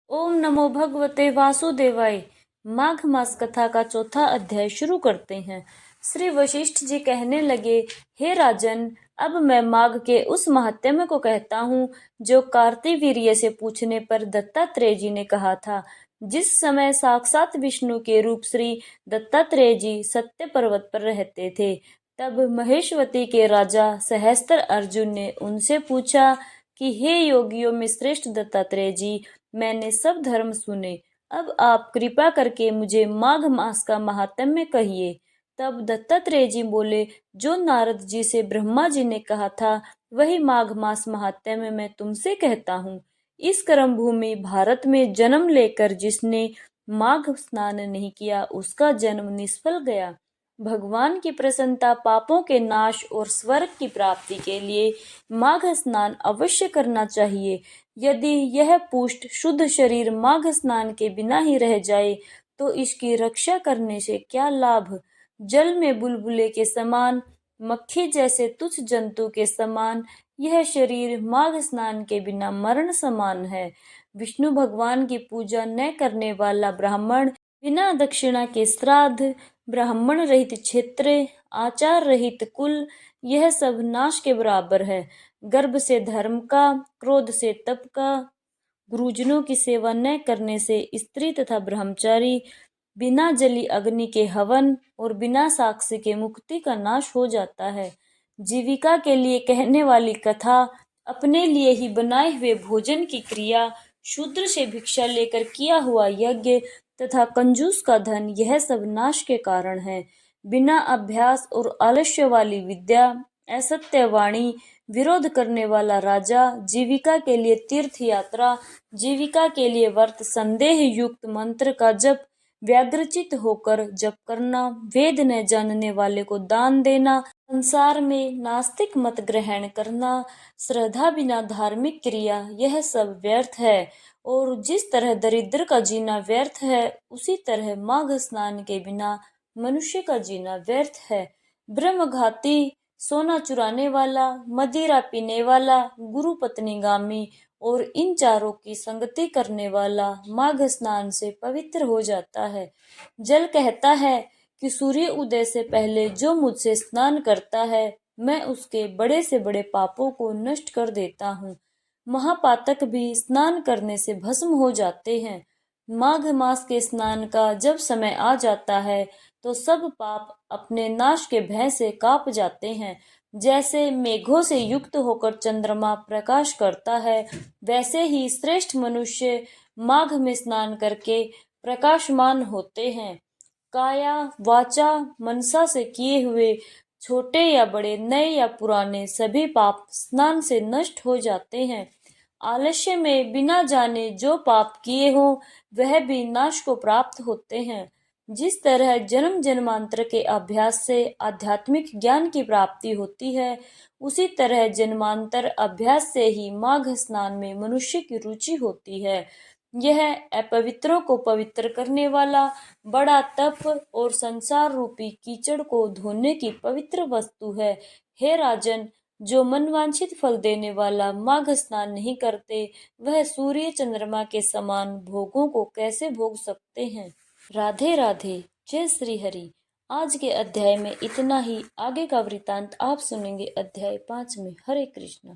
ओम नमो भगवते वासुदेवाय। माघ मास कथा का चौथा अध्याय शुरू करते हैं। श्री वशिष्ठ जी कहने लगे, हे राजन, अब मैं माघ के उस महात्म्य को कहता हूँ जो कार्तिवीर्य से पूछने पर दत्तात्रेय जी ने कहा था। जिस समय साक्षात विष्णु के रूप श्री दत्तात्रेय जी सत्य पर्वत पर रहते थे, तब महेश्वती के राजा सहस्त्र अर्जुन ने उनसे पूछा कि हे योगियों में श्रेष्ठ दत्तात्रेय जी, मैंने सब धर्म सुने, अब आप कृपा करके मुझे माघ मास का महात्म्य कहिए। तब दत्तात्रेय जी बोले, जो नारद जी से ब्रह्मा जी ने कहा था वही माघ मास महात्म्य मैं तुमसे कहता हूँ। इस कर्म भूमि भारत में जन्म लेकर जिसने माघ स्नान नहीं किया उसका जन्म निष्फल गया। भगवान की प्रसन्नता, पापों के नाश और स्वर्ग की प्राप्ति के लिए माघ स्नान अवश्य करना चाहिए। यदि यह पुष्ट शुद्ध शरीर माघ स्नान के बिना ही रह जाए तो इसकी रक्षा करने से क्या लाभ। जल में बुलबुले के समान, मक्खी जैसे तुच्छ जंतु के समान यह शरीर माघ स्नान के बिना मरण समान है। विष्णु भगवान की पूजा न करने वाला ब्राह्मण, बिना दक्षिणा के श्राद्ध, ब्राह्मण रहित क्षेत्र, आचार रहित कुल, यह सब नाश के बराबर है। गर्भ से धर्म का, क्रोध से तप का, गुरुजनों की सेवा न करने से स्त्री तथा ब्रह्मचारी, बिना जली अग्नि के हवन और बिना साक्षी के मुक्ति का नाश हो जाता है। जीविका के लिए कहने वाली कथा, अपने लिए ही बनाए हुए भोजन की क्रिया, शूद्र से भिक्षा लेकर किया हुआ यज्ञ तथा कंजूस का धन, यह सब नाश के कारण है। बिना अभ्यास और आलस्य वाली विद्या, असत्य वाणी, विरोध करने वाला राजा, जीविका के लिए तीर्थ यात्रा, जीविका के लिए व्रत, संदेह युक्त मंत्र का जप, व्याग्रचित होकर जप करना, वेद न जानने वाले को दान देना, संसार में नास्तिक मत ग्रहण करना, श्रद्धा बिना धार्मिक क्रिया, यह सब व्यर्थ है। और जिस तरह दरिद्र का जीना व्यर्थ है, उसी तरह माघ स्नान के बिना मनुष्य का जीना व्यर्थ है। ब्रह्मघाती, सोना चुराने वाला, मदिरा पीने वाला, गुरु पत्नीगामी और इन चारों की संगति करने वाला माघ स्नान से पवित्र हो जाता है। जल कहता है कि सूर्य उदय से पहले जो मुझसे स्नान करता है, मैं उसके बड़े से बड़े पापों को नष्ट कर देता हूँ। महापातक भी स्नान करने से भस्म हो जाते हैं। माघ मास के स्नान का जब समय आ जाता है तो सब पाप अपने नाश के भय से कांप जाते हैं। जैसे मेघों से युक्त होकर चंद्रमा प्रकाश करता है, वैसे ही श्रेष्ठ मनुष्य माघ में स्नान करके प्रकाशमान होते हैं। काया, वाचा, मनसा से किए हुए छोटे या बड़े, नए या पुराने, सभी पाप स्नान से नष्ट हो जाते हैं। आलस्य में बिना जाने जो पाप किए हो वह भी नाश को प्राप्त होते हैं। जिस तरह जन्म जन्मांतर के अभ्यास से आध्यात्मिक ज्ञान की प्राप्ति होती है, उसी तरह जन्मांतर अभ्यास से ही माघ स्नान में मनुष्य की रुचि होती है। यह अपवित्रों को पवित्र करने वाला बड़ा तप और संसार रूपी कीचड़ को धोने की पवित्र वस्तु है। हे राजन, जो मनवांछित फल देने वाला माघ स्नान नहीं करते, वह सूर्य चंद्रमा के समान भोगों को कैसे भोग सकते हैं। राधे राधे। जय श्री हरि। आज के अध्याय में इतना ही। आगे का वृतांत आप सुनेंगे अध्याय 5 में। हरे कृष्ण।